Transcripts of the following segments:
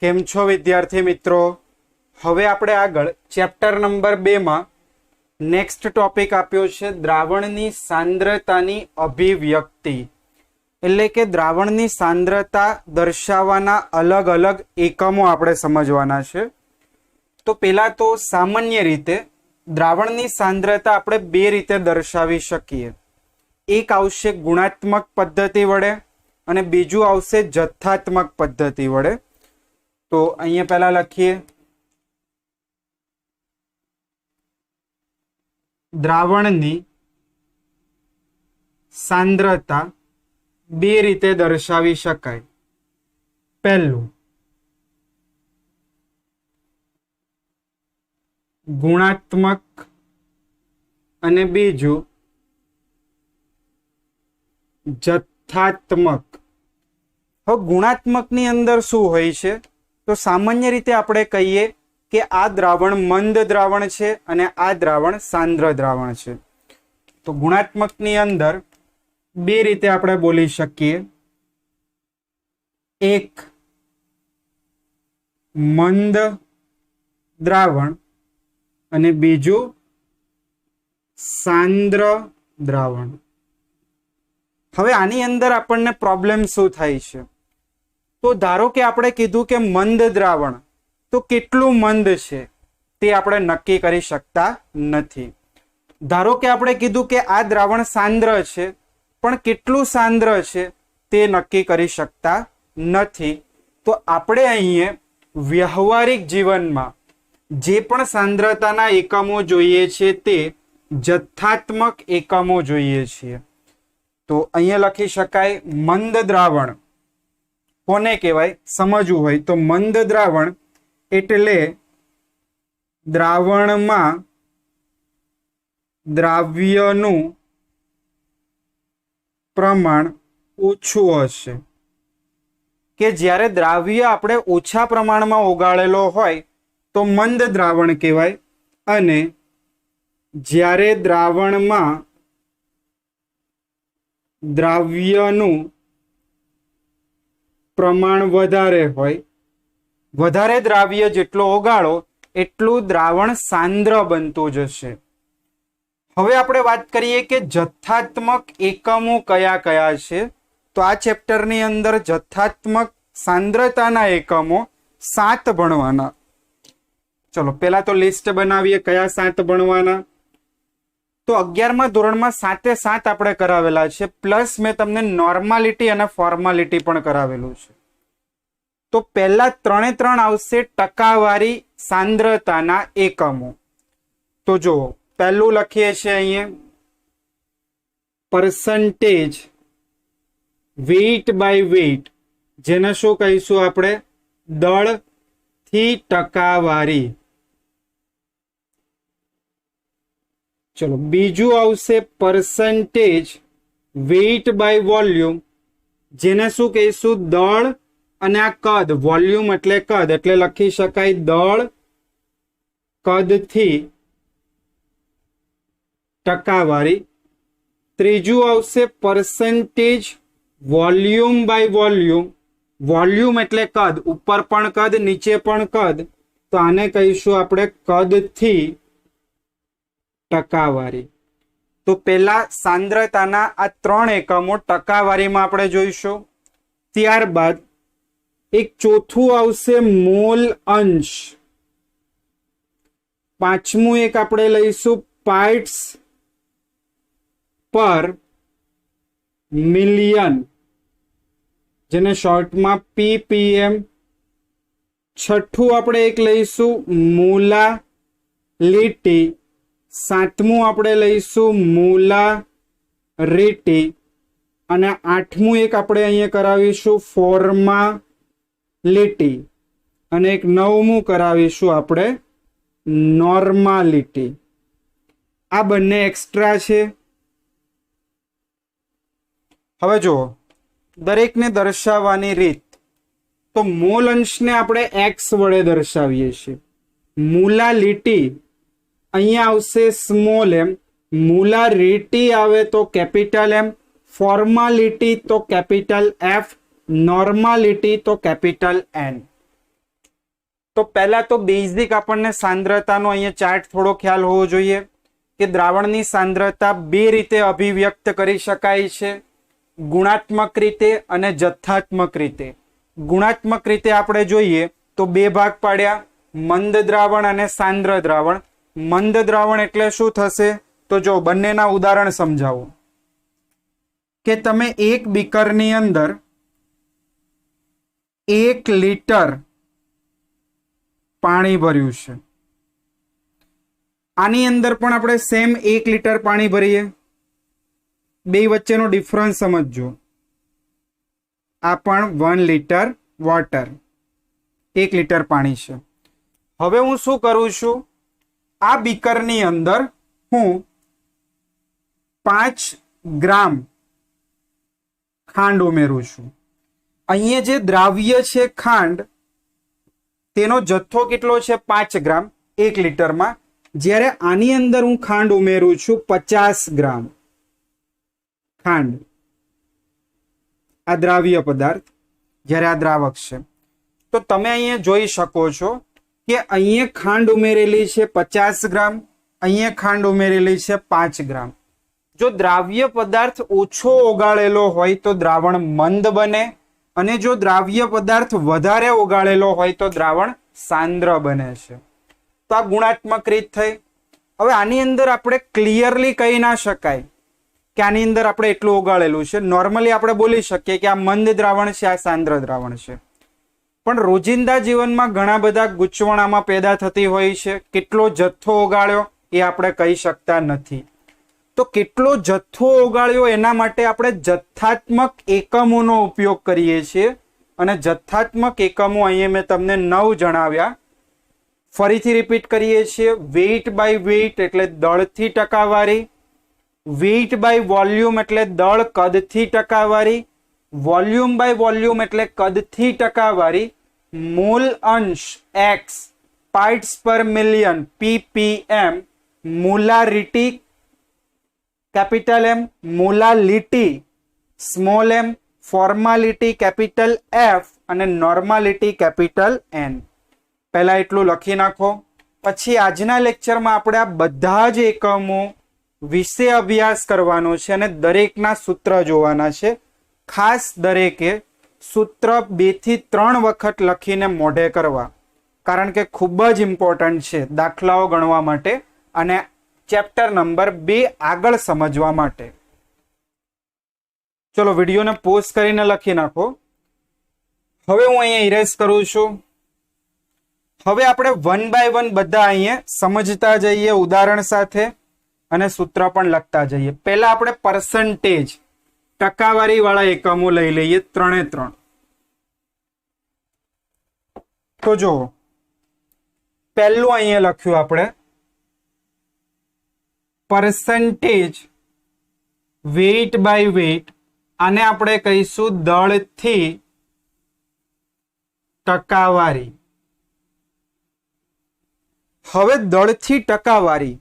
કેમ છો વિદ્યાર્થી મિત્રો? હવે આપણે આગળ ચેપ્ટર નંબર 2 માં નેક્સ્ટ ટોપિક આપ્યો છે દ્રાવણની સાંદ્રતાની અભિવ્યક્તિ, એટલે કે દ્રાવણની સાંદ્રતા દર્શાવવાના અલગ અલગ એકમો આપણે સમજવાના છે. તો પહેલા તો સામાન્ય રીતે દ્રાવણની સાંદ્રતા આપણે બે રીતે દર્શાવી શકીએ. એક આવશે ગુણાત્મક પદ્ધતિ વડે અને બીજું આવશે જથ્થાત્મક પદ્ધતિ વડે. તો અહીંયા પહેલા લખીએ દ્રાવણની સાંદ્રતા બે રીતે દર્શાવી શકાય. પહેલું ગુણાત્મક અને બીજું જથ્થાત્મક. હવે ગુણાત્મકની અંદર શું હોય છે? તો સામાન્ય રીતે આપણે કહીએ કે આ દ્રાવણ મંદ દ્રાવણ છે અને આ દ્રાવણ સાંદ્ર દ્રાવણ છે. તો ગુણાત્મકની અંદર બે રીતે આપણે બોલી શકીએ. એક મંદ દ્રાવણ અને બીજું સાંદ્ર દ્રાવણ. હવે આની અંદર આપણને પ્રોબ્લેમ શું થાય છે? તો ધારો કે આપણે કીધું કે મંદ દ્રાવણ, તો કેટલું મંદ છે તે આપણે નક્કી કરી શકતા નથી. ધારો કે આપણે કીધું કે આ દ્રાવણ સાંદ્ર છે, પણ કેટલું સાંદ્ર છે તે નક્કી કરી શકતા નથી. તો આપણે અહીંયા વ્યવહારિક જીવનમાં જે પણ સાંદ્રતાના એકમો જોઈએ છે તે જથ્થાત્મક એકમો જોઈએ છીએ. તો અહીંયા લખી શકાય મંદ દ્રાવણ કોને કહેવાય સમજવું હોય તો મંદ દ્રાવણ એટલે દ્રાવણમાં દ્રાવ્યનું પ્રમાણ ઓછું હશે, કે જ્યારે દ્રાવ્ય આપણે ઓછા પ્રમાણમાં ઓગાળેલો હોય તો મંદ દ્રાવણ કહેવાય, અને જ્યારે દ્રાવણમાં દ્રાવ્યનું પ્રમાણ વધારે હોય, વધારે દ્રાવ્ય જેટલો ઓગાળો એટલું દ્રાવણ સાંદ્ર બનતું જશે. હવે આપણે વાત કરીએ કે જથ્થાત્મક એકમો કયા કયા છે. તો આ ચેપ્ટરની અંદર જથ્થાત્મક સાંદ્રતાના એકમો 7 ભણવાના. ચલો પહેલા તો લિસ્ટ બનાવીએ કયા 7 ભણવાના. તો 11મા ધોરણમાં 7 આપણે કરાવેલા છે, પ્લસ મેં તમને નોર્માલિટી અને ફોર્માલિટી પણ કરાવેલું છે. તો પહેલા 3 આવશે ટકાવારી સાંદ્રતાના એકમો. તો જુઓ પહેલું લખીએ છીએ અહીંયા પર્સન્ટેજ વેઇટ બાય વેઇટ, જેને શું કહીશું આપણે? દળ થી ટકાવારી. ચલો બીજું આવશે પર્સન્ટેજ વેઇટ બાય વોલ્યુમ, જેને શું કહીશું? દળ અને આ કદ, વોલ્યુમ એટલે કદ, એટલે લખી શકાય દળ કદથી ટકાવારી. ત્રીજું આવશે percentage volume by volume, volume એટલે કદ, ઉપર પણ કદ નીચે પણ કદ, તો આને કહીશું આપણે કદથી ટકાવારી. તો પહેલા સાંદ્રતાના આ 3 એકમો ટકાવારીમાં આપણે જોઈશું. ત્યારબાદ એક ચોથું આવશે મોલ અંશ. પાંચમું એક આપણે લઈશું પાર્ટ્સ પર મિલિયન, જેને શોર્ટમાં ppm. છઠ્ઠું આપણે એક લઈશું મોલાલિટી. સાતમું આપણે લઈશું મોલારિટી. અને આઠમું એક આપણે અહીંયા કરાવીશું ફોર્માલિટી. અને એક 9મું કરાવીશું આપણે નોર્માલિટી. આ બંને એક્સ્ટ્રા છે. હવે જુઓ દરેકને દર્શાવવાની રીત. તો મોલ અંશને આપણે x વડે દર્શાવીએ છીએ. મોલાલિટી અહીંયા આવશે સ્મોલ m, મોલારિટી આવે તો કેપિટલ M, ફોર્માલિટી તો કેપિટલ F, નોર્માલિટી તો કેપિટલ N. તો પહેલા તો બેઝિક આપણને સાંદ્રતાનો અહીંયા ચાર્ટ થોડો ખ્યાલ હોવો જોઈએ કે દ્રાવણની સાંદ્રતા બે રીતે અભિવ્યક્ત કરી શકાય છે, ગુણાત્મક રીતે અને જથ્થાત્મક રીતે. ગુણાત્મક રીતે આપણે જોઈએ તો બે ભાગ પાડ્યા, મંદ દ્રાવણ અને સાંદ્ર દ્રાવણ. મંદ દ્રાવણ એટલે શું થશે? તો જો બંનેના ઉદાહરણ સમજાવું કે તમે એક બીકરની અંદર 1 લીટર પાણી ભર્યું છે. આની અંદર પણ આપણે સેમ 1 લીટર પાણી ભરીએ. બે વચ્ચેનો ડિફરન્સ સમજજો. આ પણ 1 લીટર વોટર, 1 લીટર પાણી છે. હવે હું શું કરું છું? આ બીકરની અંદર હું 5 ગ્રામ ખાંડ ઉમેરું છું. અહીંયા જે દ્રાવ્ય છે ખાંડ, તેનો જથ્થો કેટલો છે? 5 ગ્રામ 1 લીટરમાં. જ્યારે આની અંદર હું ખાંડ ઉમેરું છું 50 ગ્રામ ખાંડ. આ દ્રાવ્ય પદાર્થ, જ્યારે આ દ્રાવક છે. તો તમે અહીંયા જોઈ શકો છો કે અહીંયા ખાંડ ઉમેરેલી છે 50 ગ્રામ, અહીંયા ખાંડ ઉમેરેલી છે 5 ગ્રામ. જો દ્રાવ્ય પદાર્થ ઓછો ઓગાળેલો હોય તો દ્રાવણ મંદ બને, અને જો દ્રાવ્ય પદાર્થ વધારે ઓગાળેલો હોય તો દ્રાવણ સાંદ્ર બને છે. તો આ ગુણાત્મક રીત થઈ. હવે આની અંદર આપણે ક્લિયરલી કહી ના શકાય કે આની અંદર આપણે એટલું ઓગાળેલું છે. નોર્મલી આપણે બોલી શકીએ કે આ મંદ દ્રાવણ છે, આ સાંદ્ર દ્રાવણ છે. પણ રોજિંદા જીવનમાં ઘણા બધા ગૂંચવણામાં પેદા થતી હોય છે. કેટલો જથ્થો ઓગાળ્યો એ આપણે કહી શકતા નથી. તો કેટલો જથ્થો ઓગાળ્યો એના માટે આપણે જથ્થાત્મક એકમોનો ઉપયોગ કરીએ છીએ. અને જથ્થાત્મક એકમો અહીંયા મેં તમને 9 જણાવ્યા. ફરીથી રિપીટ કરીએ છીએ. વેઇટ બાય વેઇટ એટલે દળથી ટકાવારી, વેઇટ બાય વોલ્યુમ એટલે દળ કદથી ટકાવારી, વોલ્યુમ બાય વોલ્યુમ એટલે કદથી ટકાવારી, મોલ અંશ x, પાર્ટ્સ પર million ppm, molarity capital M, molality small m, formality capital F અને નોર્માલિટી કેપિટલ N. પહેલા એટલું લખી નાખો. પછી આજના લેક્ચરમાં આપણે આ બધા જ એકમો વિશે અભ્યાસ કરવાનો છે અને દરેકના સૂત્ર જોવાના છે. ખાસ દરેકે સૂત્ર 2 થી 3 વખત લખીને મોઢે કરવા, કારણ કે ખૂબ જ ઇમ્પોર્ટન્ટ છે દાખલાઓ ગણવા માટે અને ચેપ્ટર નંબર 2 આગળ સમજવા માટે. ચલો વિડીયોને પોઝ કરીને લખી નાખો. હવે હું અહીંયા ઇરેઝ કરું છું. હવે આપણે 1 બાય 1 બધા અહીંયા સમજતા જઈએ ઉદાહરણ સાથે અને સૂત્ર પણ લખતા જઈએ. પહેલા આપણે પર્સન્ટેજ ટકાવારી વાળા એકમો લઈ લઈએ 3 3. તો જો પહેલું અહીંયા લખ્યું આપણે પર્સન્ટેજ વેઇટ બાય વેઇટ. આને આપણે કહીશું દળથી ટકાવારી. હવે દળથી ટકાવારી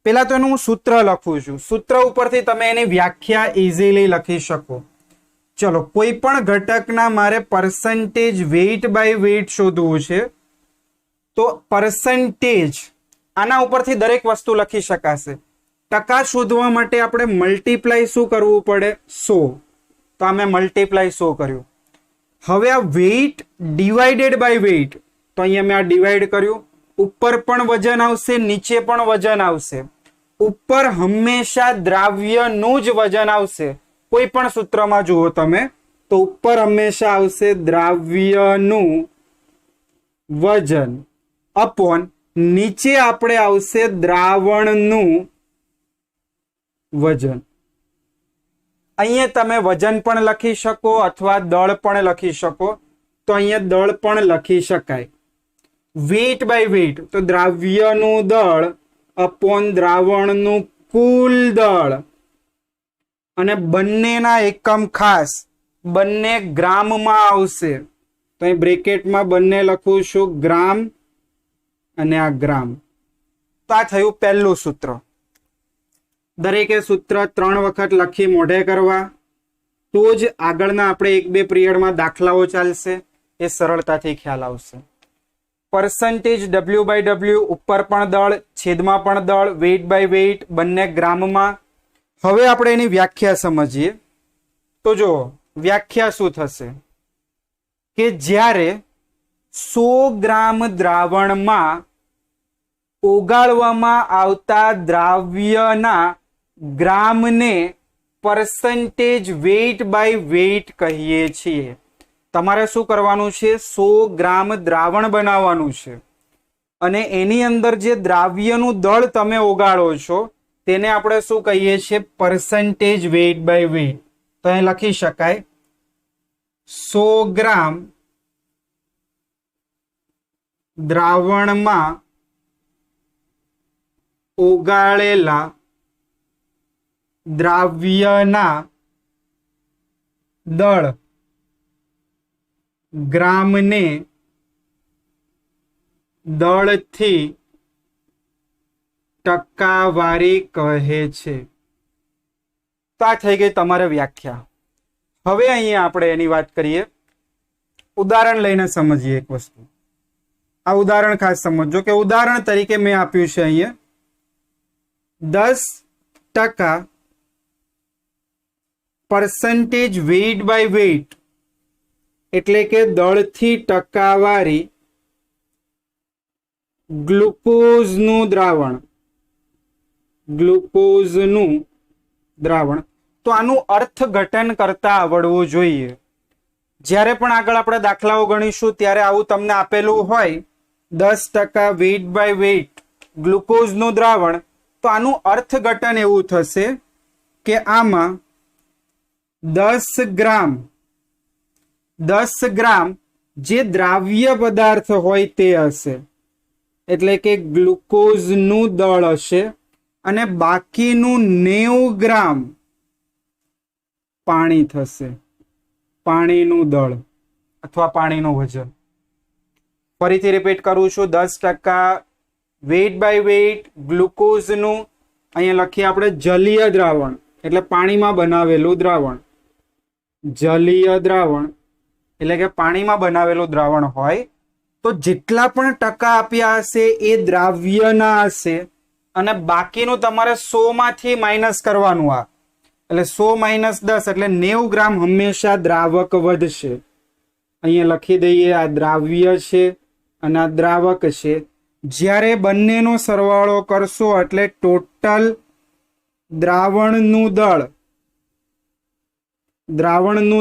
પેલા તો એનું હું સૂત્ર લખું છું. સૂત્ર ઉપરથી તમે એની વ્યાખ્યા ઇઝીલી લખી શકો. ચલો, કોઈ પણ ઘટકના મારે પર્સન્ટેજ વેઇટ બાય વેઇટ શોધવું છે તો પર્સન્ટેજ આના ઉપરથી દરેક વસ્તુ લખી શકાશે. ટકા શોધવા માટે આપણે મલ્ટીપ્લાય શું કરવું પડે? 100. તો અમે મલ્ટીપ્લાય 100 કર્યું. હવે આ વેઇટ ડિવાઇડેડ બાય વેઇટ, તો અહીંયા મેં આ ડિવાઈડ કર્યું. ઉપર પણ વજન આવશે, નીચે પણ વજન આવશે. ઉપર હંમેશા દ્રાવ્યનું જ વજન આવશે. કોઈ પણ સૂત્રમાં જુઓ તમે તો ઉપર હંમેશા આવશે દ્રાવ્યનું વજન અપોન નીચે આપણે આવશે દ્રાવણનું વજન. અહીંયા તમે વજન પણ લખી શકો અથવા દળ પણ લખી શકો. તો અહીંયા દળ પણ લખી શકાય. વેઇટ બાય વેઇટ તો દ્રાવ્યનું દળ અપોન દ્રાવણનું કુલ દળ. અને બંનેના એકમ ખાસ બંને ગ્રામમાં આવશે. તો અહીં બ્રેકેટમાં બંને લખું છું ગ્રામ અને આ ગ્રામ. તો આ થયું પહેલું સૂત્ર. દરેકે સૂત્ર 3 વખત લખી મોઢે કરવા, તો જ આગળના આપણે 1-2 પિરિયડમાં દાખલાઓ ચાલશે, એ સરળતાથી ખ્યાલ આવશે. પરસન્ટેજ W/W, ઉપર પણ દળ, છેદમાં પણ દળ, વેઇટ બાય વેઇટ, બંને ગ્રામમાં. હવે આપણે એની વ્યાખ્યા સમજીએ. તો જો વ્યાખ્યા શું થશે કે જ્યારે 100 ગ્રામ દ્રાવણમાં ઓગાળવામાં આવતા દ્રાવ્યના ગ્રામને પરસન્ટેજ વેઇટ બાય વેઇટ કહીએ છીએ. તમારે શું કરવાનું છે? 100 ગ્રામ દ્રાવણ બનાવવાનું છે અને એની અંદર જે દ્રાવ્યનું દળ તમે ઓગાળો છો તેને આપણે શું કહીએ છીએ? Percentage weight by weight. તો અહીં લખી શકાય 100 ગ્રામ દ્રાવણમાં ઓગાળેલા દ્રાવ્યના દળ ગ્રામને દળથી ટકાવારી કહે છે. તો આ થઈ ગઈ તમારે વ્યાખ્યા. હવે અહીંયા આપણે એની વાત કરીએ. ઉદાહરણ લઈને સમજીએ એક વસ્તુ. આ ઉદાહરણ ખાસ સમજો કે ઉદાહરણ તરીકે મેં આપ્યું છે અહીંયા 10% પરસન્ટેજ વેઇટ બાય વેઇટ એટલે કે દળથી ટકાવારી ગ્લુકોઝનું દ્રાવણ. તો આનું અર્થઘટન કરતા આવડવું જોઈએ. જ્યારે પણ આગળ આપણે દાખલાઓ ગણીશું ત્યારે આવું તમને આપેલું હોય 10% વેઇટ બાય વેઇટ ગ્લુકોઝનું દ્રાવણ, તો આનું અર્થઘટન એવું થશે કે આમાં 10 ગ્રામ જે દ્રાવ્ય પદાર્થ હોય તે હશે, એટલે કે ગ્લુકોઝનું દળ હશે, અને બાકીનું 90 ગ્રામ પાણી થશે, પાણીનું દળ અથવા પાણીનું વજન. ફરીથી રિપીટ કરું છું, 10% વેઇટ બાય વેઇટ ગ્લુકોઝનું, અહીંયા લખીએ આપણે જલીય દ્રાવણ એટલે પાણીમાં બનાવેલું દ્રાવણ. જલીય દ્રાવણ એટલે કે પાણીમાં બનાવેલું દ્રાવણ હોય તો જેટલા પણ ટકા આપ્યા હશે એ દ્રાવ્યના હશે અને બાકીનું તમારે 100 માંથી માઇનસ કરવાનું. આ એટલે 100 - 10 એટલે 90 ગ્રામ હંમેશા દ્રાવક વધશે. અહીંયા લખી દઈએ આ દ્રાવ્ય છે અને આ દ્રાવક છે. જ્યારે બંનેનો સરવાળો કરશો એટલે ટોટલ દ્રાવણનું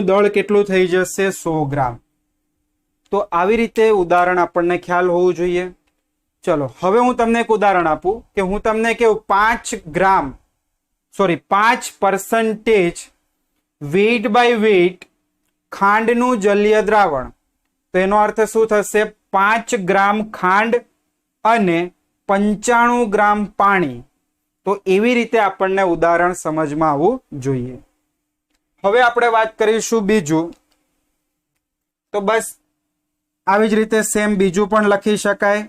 દળ કેટલું થઈ જશે? 100 ગ્રામ. તો આવી રીતે ઉદાહરણ આપણને ખ્યાલ હોવું જોઈએ. ચલો હવે હું તમને એક ઉદાહરણ આપું કે હું તમને કેવું 5% વેઇટ બાય વેઇટ ખાંડનું જલીય દ્રાવણ. તો એનો અર્થ શું થશે? 5 ગ્રામ ખાંડ અને 95 ગ્રામ પાણી. તો એવી રીતે આપણને ઉદાહરણ સમજમાં આવવું જોઈએ. હવે આપણે વાત કરીશું બીજું. તો બસ આવી જ રીતે સેમ બીજું પણ લખી શકાય.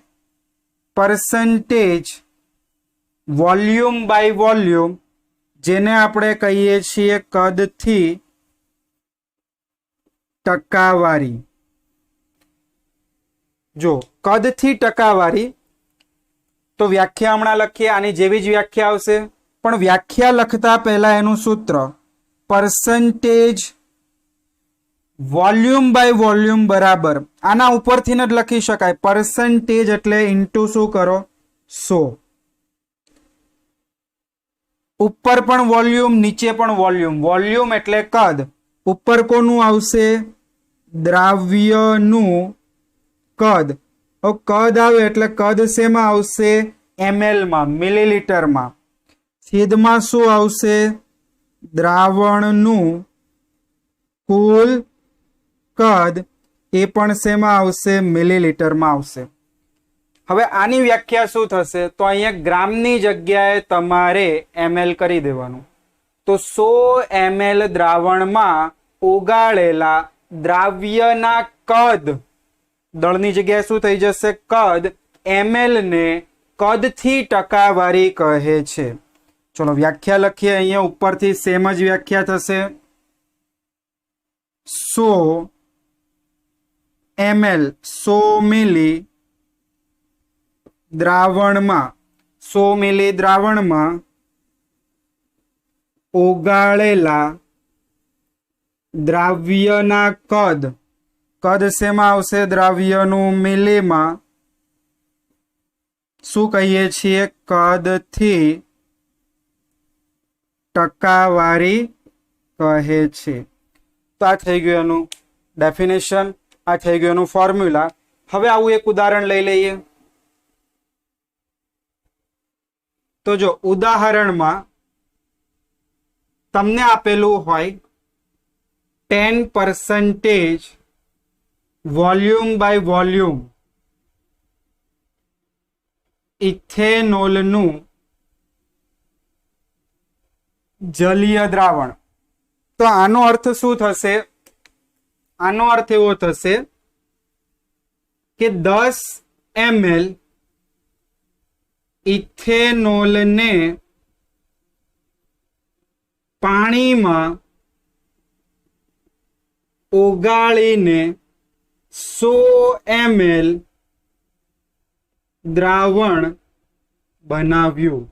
પરસન્ટેજ વોલ્યુમ બાય વોલ્યુમ, જેને આપણે કહીએ છીએ કદથી ટકાવારી. જો કદથી ટકાવારી તો વ્યાખ્યા હમણાં લખીએ, આની જેવી જ વ્યાખ્યા આવશે, પણ વ્યાખ્યા લખતા પહેલા એનું સૂત્ર પરસન્ટેજ વોલ્યુમ બાય વોલ્યુમ બરાબર આના ઉપરથી જ લખી શકાય. પરસન્ટેજ એટલે ઇન્ટુ શું કરો? 100. ઉપર પણ વોલ્યુમ, નીચે પણ વોલ્યુમ. વોલ્યુમ એટલે કદ. ઉપર કોનું આવશે? દ્રાવ્યનું કદ. કદ આવે એટલે કદ શેમાં આવશે? ml માં, મિલીલીટરમાં. છેદમાં શું આવશે? દ્રાવણનું કુલ કદ, એ પણ શેમાં આવશે? મિલીલીટરમાં આવશે. હવે આની વ્યાખ્યા શું થશે? તો અહીંયા ગ્રામની જગ્યાએ તમારે ml કરી દેવાનું. તો 100 ml દ્રાવણમાં ઓગાળેલા દ્રાવ્યના કદ, દળની જગ્યાએ શું થઈ જશે? કદ. ml ને કદથી ટકાવારી કહે છે. ચલો વ્યાખ્યા લખીએ. અહીંયા ઉપરથી સેમ જ વ્યાખ્યા થશે. 100 ml 100 મિલી દ્રાવણમાં 100 મિલી દ્રાવણમાં ઓગાળેલા દ્રાવ્યના કદ શેમાં આવશે? દ્રાવ્યનું મિલીમાં શું કહીએ છીએ? કદથી ટકાવારી કહે છે. તો આ થઈ ગયું એનું ડેફિનેશન, આ થઈ ગયું એનું ફોર્મ્યુલા. હવે આવું એક ઉદાહરણ લઈ લઈએ. તો જો ઉદાહરણમાં તમને આપેલું હોય 10% વોલ્યુમ બાય વોલ્યુમ ઇથેનોલનું જલીય દ્રાવણ. તો આનો અર્થ શું થશે? આનો અર્થ એવો થશે કે 10 ml ઇથેનોલને પાણીમાં ઓગાળીને 100 ml દ્રાવણ બનાવ્યું.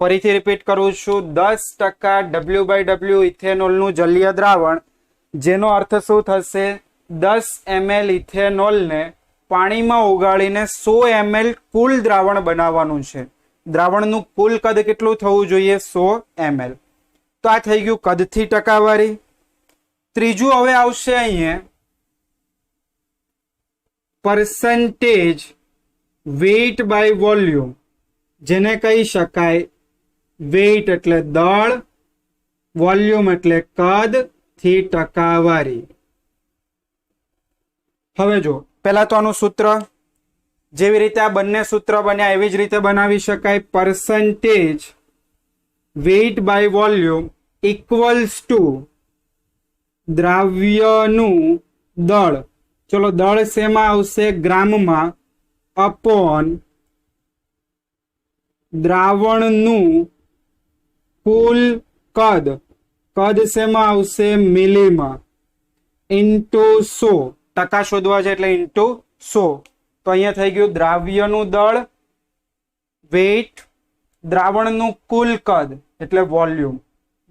ફરીથી રિપીટ કરું છું, 10% W/W ઇથેનોલનું જલીય દ્રાવણ, જેનો અર્થ શું થશે? 10 ml ઇથેનોલને પાણીમાં ઓગાળીને 100 ml કુલ દ્રાવણ બનાવવાનું છે. દ્રાવણનું કુલ કદ કેટલું થવું જોઈએ? 100 ml. તો આ થઈ ગયું કદથી ટકાવારી. ત્રીજું હવે આવશે અહીંયા percentage weight by volume, જેને કહી શકાય વેઇટ એટલે દળ, વોલ્યુમ એટલે કદ થી ટકાવારી. હવે જો પહેલા તો આનું સૂત્ર જેવી રીતે આ બંને સૂત્ર બન્યા એવી જ રીતે બનાવી શકાય. percentage weight by volume equals to દ્રાવ્યનું દળ. ચલો દળ શેમાં આવશે? ગ્રામમાં, અપોન દ્રાવણનું કુલ કદ શેમાં આવશે? મિલીમાં, ઇન્ટુ 100. ટકા શોધવા છે એટલે ઇન્ટુ 100. તો અહીંયા થઈ ગયું દ્રાવ્યનું દળ, વેઇટ, દ્રાવણનું કુલ કદ એટલે વોલ્યુમ.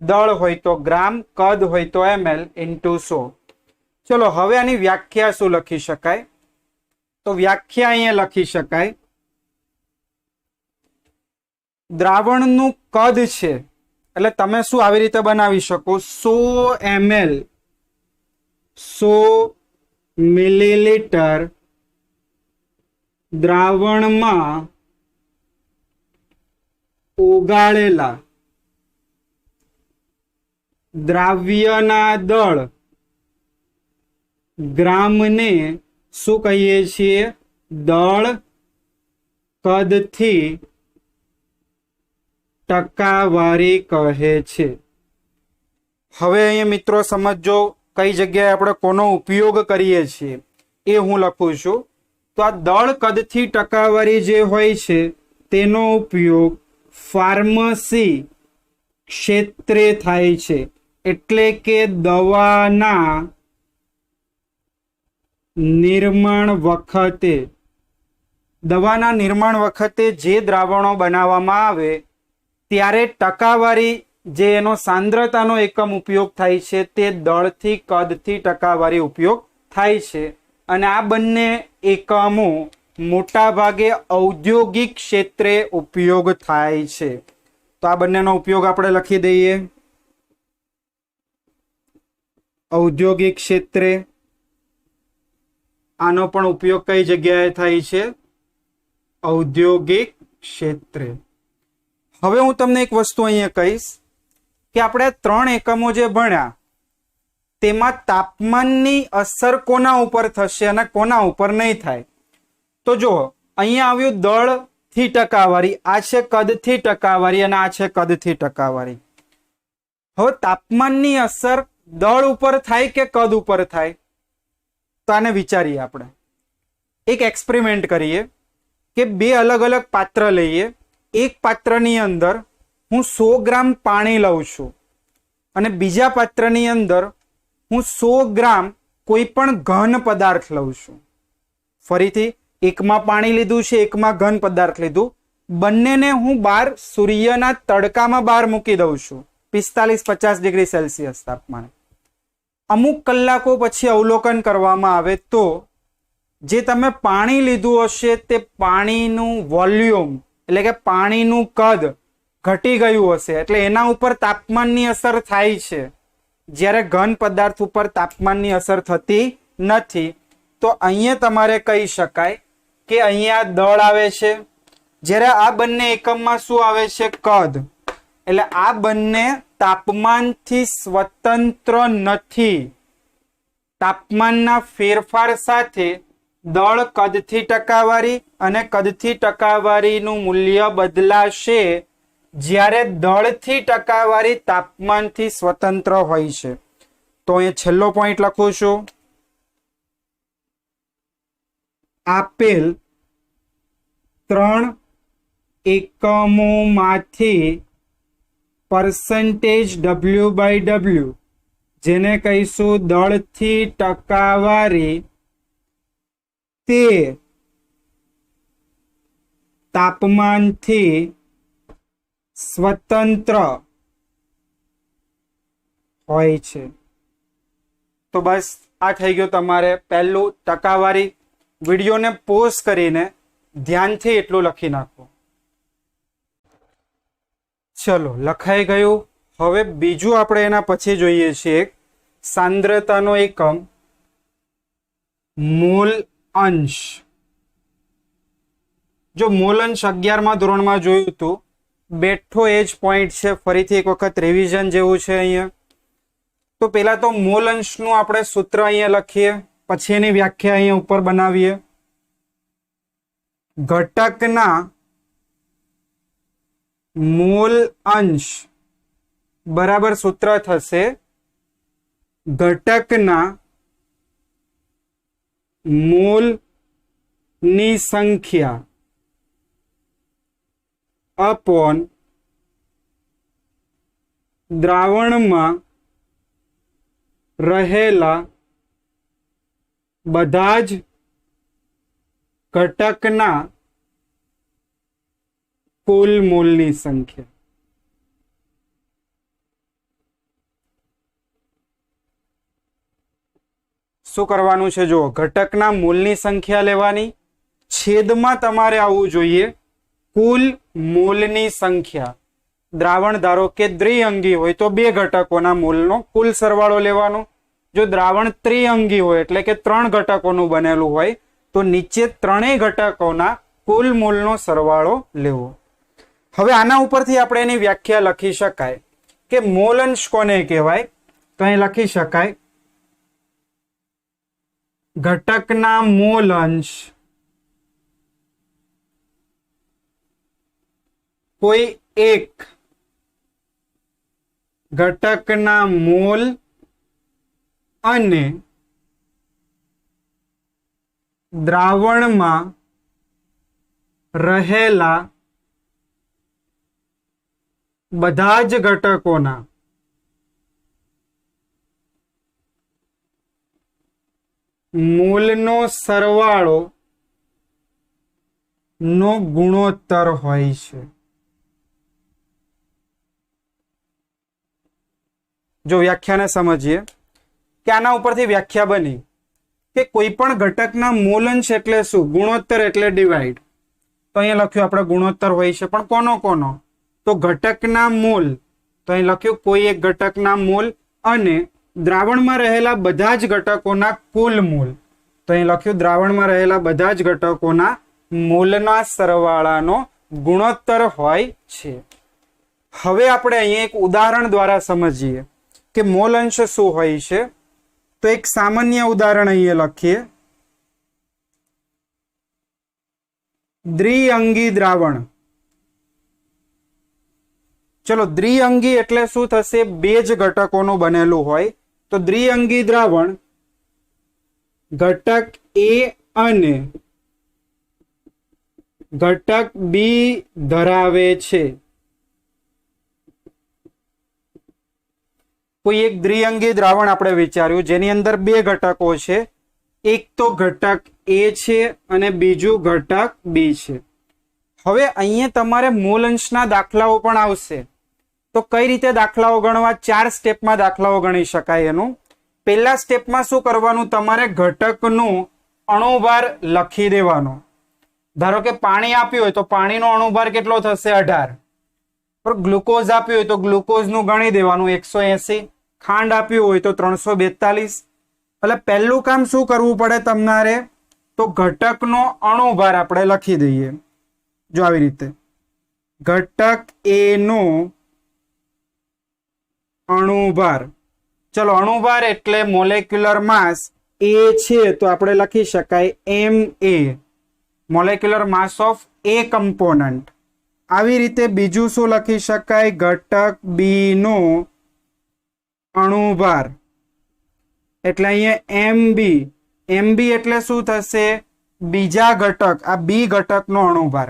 દળ હોય તો ગ્રામ, કદ હોય તો ml ઇન્ટુ 100. ચલો હવે આની વ્યાખ્યા શું લખી શકાય? તો વ્યાખ્યા અહીંયા લખી શકાય, દ્રાવણનું કદ છે એટલે તમે શું આવી રીતે બનાવી શકો? 100 ml 100 મિલીલીટર દ્રાવણમાં ઓગાળેલા દ્રાવ્યના દળ ગ્રામને શું કહીએ છીએ? દળ કદથી ટકાવારી કહે છે. હવે અહીંયા મિત્રો સમજો કઈ જગ્યાએ આપણે કોનો ઉપયોગ કરીએ છીએ એ હું લખું છું. તો આ દળ કદથી ટકાવારી જે હોય છે તેનો ઉપયોગ ફાર્મસી ક્ષેત્રે થાય છે. એટલે કે દવાના નિર્માણ વખતે જે દ્રાવણો બનાવવામાં આવે ત્યારે ટકાવારી જે એનો સાંદ્રતાનો એકમ ઉપયોગ થાય છે તે દળથી કદથી ટકાવારી ઉપયોગ થાય છે. અને આ બંને એકમો મોટા ભાગે ઔદ્યોગિક ક્ષેત્રે ઉપયોગ થાય છે. તો આ બંનેનો ઉપયોગ આપણે લખી દઈએ. ઔદ્યોગિક ક્ષેત્રે આનો પણ ઉપયોગ કઈ જગ્યાએ થાય છે? ઔદ્યોગિક ક્ષેત્રે. હવે હું તમને એક વસ્તુ અહીંયા કહીશ કે આપણે 3 એકમો જે ભણ્યા તેમાં તાપમાનની અસર કોના ઉપર થશે અને કોના ઉપર નહીં થાય. તો જો અહીંયા આવ્યું દળથી ટકાવારી, આ છે કદથી ટકાવારી અને આ છે કદથી ટકાવારી. હવે તાપમાનની અસર દળ ઉપર થાય કે કદ ઉપર થાય? તો આને વિચારીએ આપણે. એક એક્સપેરિમેન્ટ કરીએ કે 2 અલગ અલગ પાત્ર લઈએ. એક પાત્રની અંદર હું 100 ગ્રામ પાણી લઉં છું અને બીજા પાત્રની અંદર હું 100 ગ્રામ કોઈ પણ ઘન પદાર્થ લઉં છું. ફરીથી એકમાં પાણી લીધું છે, એકમાં ઘન પદાર્થ લીધું, બંનેને હું બહાર સૂર્યના તડકામાં બહાર મૂકી દઉં છું 45-50 ડિગ્રી સેલ્સિયસ તાપમાને. અમુક કલાકો પછી અવલોકન કરવામાં આવે તો જે તમે પાણી લીધું હશે તે પાણીનું વોલ્યુમ એટલે કે પાણીનું કદ ઘટી ગયું હશે, એટલે એના ઉપર તાપમાનની અસર થાય છે, જ્યારે ઘન પદાર્થ ઉપર તાપમાનની અસર થતી નથી. તો અહીંયા તમારે કહી શકાય કે અહીંયા દળ આવે છે, જ્યારે આ બંને એકમમાં શું આવે છે? કદ. એટલે આ બંને તાપમાનથી સ્વતંત્ર નથી. તાપમાનના ફેરફાર સાથે દળ કદથી ટકાવારી અને કદથી ટકાવારીનું મૂલ્ય બદલાશે, જ્યારે દળથી ટકાવારી તાપમાનથી સ્વતંત્ર હોય છે. તો અહીંયા છેલ્લો પોઈન્ટ લખું છું. આપેલ 3 એકમોમાંથી %W/W જેને કહીશું દળથી ટકાવારી, તે તાપમાનથી સ્વતંત્ર હોય છે. તો બસ આ થઈ ગયો તમારે પહેલું ટકાવારી. વિડીયોને પોઝ કરીને ધ્યાનથી એટલું લખી નાખો. ચલો, લખાઈ ગયું. હવે બીજું આપણે એના પછી જોઈએ છીએ સાંદ્રતાનો એકમ મોલ અંશ. જો મોલ અંશ 11મા ધોરણમાં જોયું હતું, બેઠો એ જ પોઈન્ટ છે. ફરીથી એક વખત રિવિઝન જેવું છે અહીંયા. તો પેલા તો મોલ અંશનું આપણે સૂત્ર અહીંયા લખીએ, પછી એની વ્યાખ્યા અહીંયા ઉપર બનાવીએ. ઘટકના મોલ અંશ બરાબર સૂત્ર થશે ઘટકના મોલ ની સંખ્યા અપોન દ્રાવણમાં રહેલા બધા જ ઘટકના કુલ મોલની સંખ્યા. શું કરવાનું છે? જો ઘટકના મોલની સંખ્યા લેવાની, છેદમાં તમારે આવવું જોઈએ કુલ મોલની સંખ્યા. દ્રાવણ ધારો કે દ્વિઅંગી હોય તો બે ઘટકોના મોલનો કુલ સરવાળો લેવાનો. જો દ્રાવણ ત્રિઅંગી હોય એટલે કે 3 ઘટકોનું બનેલું હોય તો નીચે ત્રણેય ઘટકોના કુલ મોલનો સરવાળો લેવો. હવે આના ઉપરથી આપણે એની વ્યાખ્યા લખી શકાય કે મોલ અંશ કોને કહેવાય? તો અહીં લખી શકાય ઘટકના મોલ અંશ કોઈ એક ઘટકના મોલ અને દ્રાવણમાં રહેલા બધા જ ઘટકોના મોલનો સરવાળો નો ગુણોત્તર હોય છે. જો વ્યાખ્યાને સમજીએ કે આના ઉપરથી વ્યાખ્યા બની કે કોઈ પણ ઘટકના મોલ અંશ એટલે શું? ગુણોત્તર એટલે ડિવાઈડ. તો અહીંયા લખ્યું આપણે ગુણોત્તર હોય છે, પણ કોનો કોનો? તો ઘટકના મોલ. તો અહીં લખ્યું કોઈ એક ઘટકના મોલ અને દ્રાવણમાં રહેલા બધા જ ઘટકોના કુલ મોલ. તો અહીં લખ્યું દ્રાવણમાં રહેલા બધા જ ઘટકોના મોલના સરવાળાનો ગુણોત્તર હોય છે. હવે આપણે અહીં એક ઉદાહરણ દ્વારા સમજીએ કે મોલ અંશ શું હોય છે. તો એક સામાન્ય ઉદાહરણ અહીંયા લખીએ. દ્વિઅંગી દ્રાવણ. ચલો, દ્વિઅંગી એટલે શું થશે? બે જ ઘટકોનું બનેલું હોય. તો દ્વિઅંગી દ્રાવણ ઘટક A અને ઘટક B ધરાવે છે. કોઈ એક દ્વિઅંગી દ્રાવણ આપણે વિચાર્યું જેની અંદર બે ઘટકો છે. એક તો ઘટક એ છે અને બીજું ઘટક બી છે. હવે અહીંયા તમારે મોલ અંશના દાખલાઓ પણ આવશે. તો કઈ રીતે દાખલાઓ ગણવા? 4 સ્ટેપમાં દાખલાઓ ગણી શકાય. એનું પહેલા સ્ટેપમાં શું કરવાનું? તમારે ઘટકનો અણુભાર લખી દેવાનો. ધારો કે પાણી આપ્યું હોય તો પાણીનો અણુભાર કેટલો થશે? 18. પણ ગ્લુકોઝ આપ્યું હોય તો ગ્લુકોઝનું ગણી દેવાનું 180. ખાંડ આપ્યું હોય તો 342. એટલે પહેલું કામ શું કરવું પડે તમારે? તો ઘટકનો અણુભાર આપણે લખી દઈએ. જો આવી રીતે ઘટક એ નો અણુભાર. ચલો અણુભાર એટલે મોલેક્યુલર માસ એ છે તો આપણે લખી શકાય Ma, molecular mass of A component. આવી રીતે બીજું શું લખી શકાય? ઘટક બી નો અણુભાર એટલે અહીંયા MB એટલે શું થશે? બીજા ઘટક, આ બી ઘટકનો અણુભાર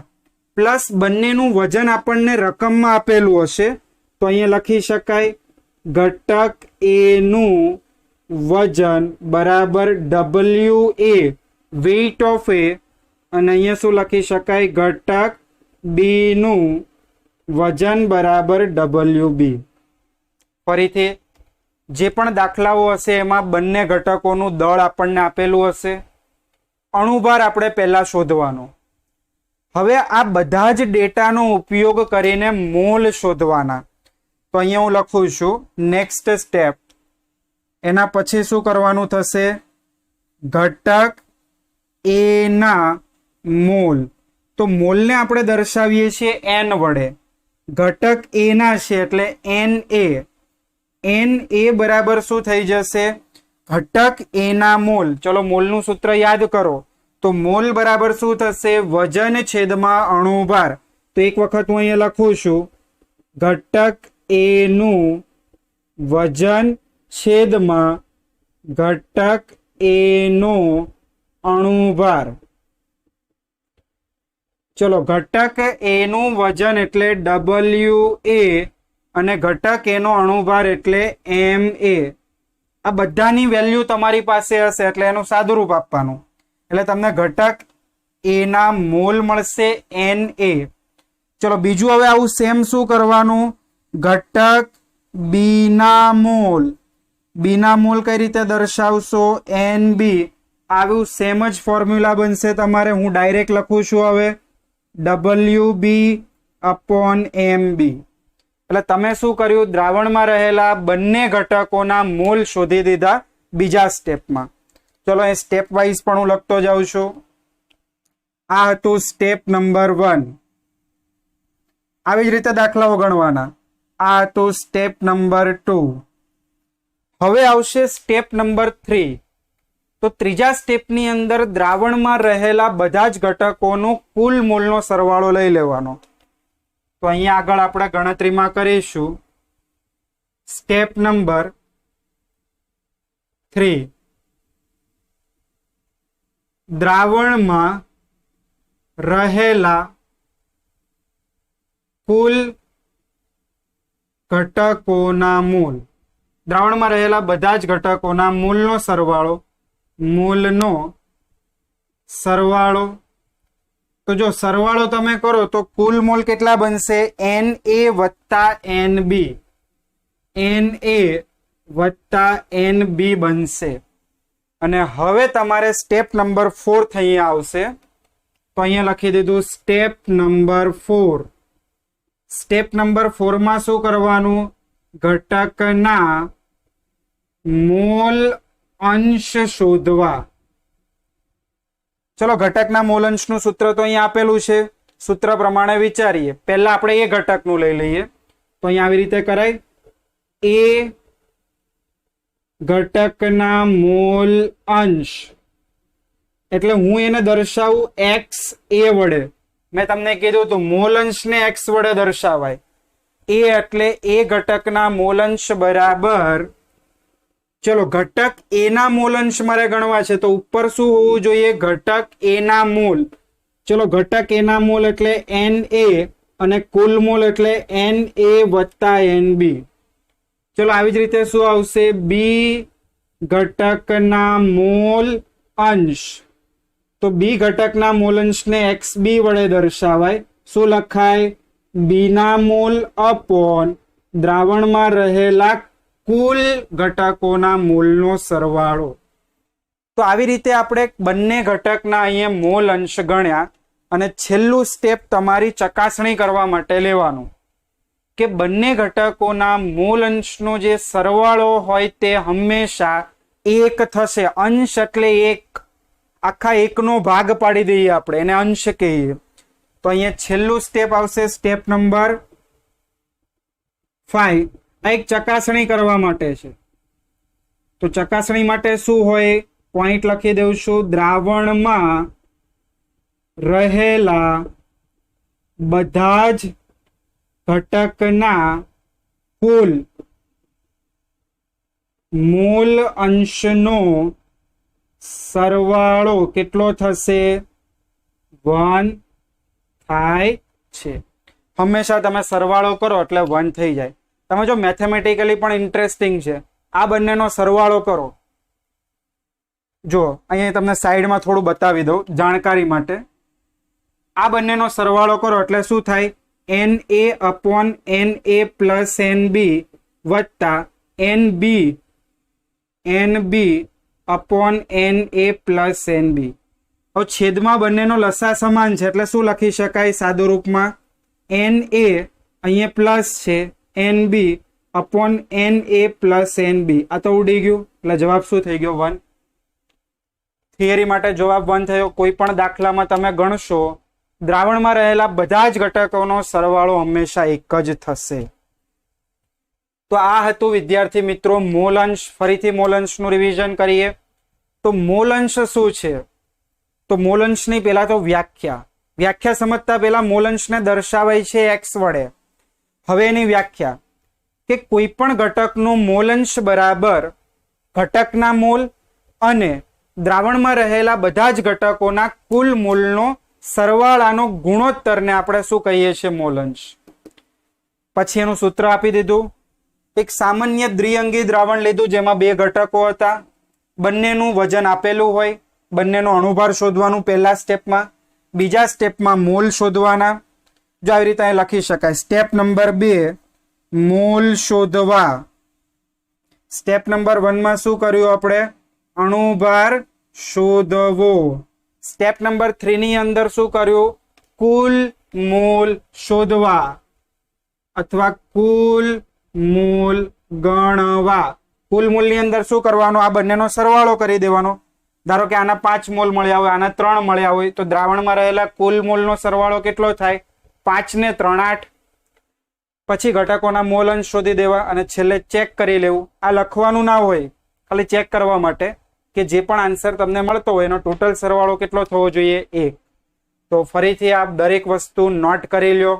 પ્લસ બંનેનું વજન આપણને રકમમાં આપેલું હશે તો અહીંયા લખી શકાય ઘટક એ નું વજન બરાબર WA, વેઇટ ઓફ એ, અને અહીંયા શું લખી શકાય? ઘટક બી નું વજન બરાબર WB. ફરીથી જે પણ દાખલાઓ હશે એમાં બંને ઘટકોનું દળ આપણને આપેલું હશે. અણુભાર આપણે પહેલા શોધવાનો. હવે આ બધા જ ડેટાનો ઉપયોગ કરીને મોલ શોધવાના. તો અહીંયા હું લખું છું નેક્સ્ટ સ્ટેપ. એના પછી શું કરવાનું થશે? ઘટક એ ના મોલ. તો મોલને આપણે દર્શાવીએ છીએ n વડે. ઘટક એ ના છે એટલે Na બરાબર શું થઈ જશે? ઘટક એ ના મોલ. ચલો મોલનું સૂત્ર યાદ કરો. તો મોલ બરાબર શું થશે? વજન છેદમાં અણુભાર. તો એક વખત હું અહીંયા લખું છું ઘટક એ નું વજન છેદમાં ઘટક એ નો અણુભાર. ચલો ઘટક એ નું વજન એટલે WA અને ઘટક એનો અણુભાર એટલે Ma. આ બધાની વેલ્યુ તમારી પાસે હશે એટલે એનું સાદુરૂપ આપવાનું. એટલે તમને ઘટક એ ના મોલ મળશે Na. ચલો બીજું હવે આવું સેમ શું કરવાનું? ઘટક બી ના મોલ. બી ના મોલ કઈ રીતે દર્શાવશો? NB. આવું સેમ જ ફોર્મ્યુલા બનશે તમારે. હું ડાયરેક્ટ લખું છું હવે WB/MB. એટલે તમે શું કર્યું? દ્રાવણમાં રહેલા બંને ઘટકોના મોલ શોધી દીધા બીજા સ્ટેપમાં. ચલો એ સ્ટેપ વાઇઝ પણ હું લખતો જાઉં છું. આ હતું સ્ટેપ નંબર 1. આવી જ રીતે દાખલાઓ ગણવાના. આ હતું સ્ટેપ નંબર 2. હવે આવશે સ્ટેપ નંબર 3. તો ત્રીજા સ્ટેપની અંદર દ્રાવણમાં રહેલા બધા જ ઘટકોનું કુલ મોલનો સરવાળો લઈ લેવાનો. તો અહીંયા આગળ આપણે ગણતરીમાં કરીશું સ્ટેપ નંબર 3. દ્રાવણમાં રહેલા કુલ ઘટકોના મૂલ. દ્રાવણમાં રહેલા બધા જ ઘટકોના મૂલનો સરવાળો. તો જો સરવાળો તમે કરો તો કુલ મોલ કેટલા બનશે? Na વત્તા Nb. Na વત્તા Nb બનશે. અને હવે તમારે સ્ટેપ નંબર 4 અહીંયા આવશે. તો અહીંયા લખી દીધું સ્ટેપ નંબર 4. સ્ટેપ નંબર 4 માં શું કરવાનું? ઘટકના મોલ અંશ શોધવા. ચલો ઘટકના મોલ અંશનું સૂત્ર તો અહીંયા આપેલું છે. સૂત્ર પ્રમાણે વિચારીએ. પહેલા આપણે એ ઘટકનું લઈ લઈએ. તો અહીંયા આવી રીતે કરાય. એ ઘટકના મોલ અંશ એટલે હું એને દર્શાવું XA વડે. મેં તમને કીધું તો મોલ અંશને X વડે દર્શાવાય. એ એટલે એ ઘટકના મોલ અંશ બરાબર. ચલો ઘટક એ ના મોલ અંશ મારે ગણવા છે તો ઉપર શું હોવું જોઈએ? ઘટક એ ના મોલ. ચલો ઘટક એ ના મોલ એટલે Na અને કુલ મોલ એટલે Na વત્તા Nb. ચલો આવી જ રીતે શું આવશે? બી ઘટકના મોલ અંશ તો બી ઘટકના મોલ અંશને XB વડે દર્શાવાય. શું લખાય? બી ના મોલ અપોન દ્રાવણમાં રહેલા કુલ ઘટકોના મોલનો સરવાળો. તો આવી રીતે આપણે બંને ઘટકના અહીંયા મોલ અંશ ગણ્યા અને છેલ્લું સ્ટેપ તમારી ચકાસણી કરવા માટે લેવાનું કે બંને ઘટકોના મોલ અંશનો જે સરવાળો હોય તે હંમેશા 1 થશે. અંશ એટલે 1, આખા 1 નો ભાગ પાડી દઈએ આપણે, એને અંશ કહીએ. તો અહીંયા છેલ્લું સ્ટેપ આવશે, સ્ટેપ નંબર 5. આ એક ચકાસણી કરવા માટે છે. તો ચકાસણી માટે શું હોય? પોઈન્ટ લખી દઉં છું. દ્રાવણમાં રહેલા બધા જ ઘટકના કુલ મોલ અંશનો સરવાળો કેટલો થશે? 1 થાય છે. હંમેશા તમે સરવાળો કરો એટલે 1 થઈ જાય. તમે જો મેથેમેટિકલી પણ ઇન્ટરેસ્ટિંગ છે, આ બંનેનો સરવાળો કરો. જો અહીંયા તમને સાઈડમાં થોડું બતાવી દઉં જાણકારી માટે. આ બંનેનો સરવાળો કરો એટલે શું થાય? NA upon NA plus NB વત્તા NB upon NA plus NB. હવે છેદમાં બંનેનો લસા સમાન છે એટલે શું લખી શકાય સાદું રૂપમાં? NA અહીંયા પ્લસ છે, NB upon NA plus NB. આ તો ઉડી ગયું એટલે જવાબ શું થઈ ગયો? 1. થિયરી માટે જવાબ 1 થયો. કોઈ પણ દાખલામાં તમે ગણશો દ્રાવણમાં રહેલા બધા જ ઘટકોનો સરવાળો હંમેશા 1 જ થશે. તો આ હતું વિદ્યાર્થી મિત્રો મોલ અંશ. ફરીથી મોલ અંશનું રિવિઝન કરીએ તો મોલ અંશ શું છે? તો મોલ અંશની પહેલા તો વ્યાખ્યા સમજતા પહેલા મોલ અંશને દર્શાવાય છે x વડે. હવે એની વ્યાખ્યા કે કોઈ પણ ઘટકનું મોલ અંશ બરાબર ઘટકના મોલ અને દ્રાવણમાં રહેલા બધા જ ઘટકોના કુલ મોલનો સરવાળાનો ગુણોત્તરને આપણે શું કહીએ છીએ? મોલ અંશ. પછી એનું સૂત્ર આપી દીધું. એક સામાન્ય દ્વિઅંગી દ્રાવણ લીધું જેમાં 2 ઘટકો હતા. બંનેનું વજન આપેલું હોય. બંનેનો અણુભાર શોધવાનું પહેલા સ્ટેપમાં. બીજા સ્ટેપમાં મોલ શોધવાના. જો આવી રીતે લખી શકાય. સ્ટેપ નંબર 2 મોલ શોધવા. સ્ટેપ નંબર 1 માં શું કર્યું આપણે? અણુભાર શોધવો. સ્ટેપ નંબર 3 ની અંદર શું કર્યું? કુલ મોલ શોધવા અથવા કુલ મોલ ગણવા. કુલ મોલની અંદર શું કરવાનું? આ બંનેનો સરવાળો કરી દેવાનો. ધારો કે આના 5 મોલ મળ્યા હોય, આના 3 મળ્યા હોય, તો દ્રાવણમાં રહેલા કુલ મોલનો સરવાળો કેટલો થાય? 5 ને 3 8. પછી ઘટકોના મોલ અંશ શોધી દેવા અને છેલ્લે ચેક કરી લેવું. આ લખવાનું ના હોય, ખાલી ચેક કરવા માટે કે જે પણ આન્સર તમને મળતો હોય એનો ટોટલ સરવાળો કેટલો થવો જોઈએ? 1. તો ફરીથી આપ દરેક વસ્તુ નોટ કરી લ્યો.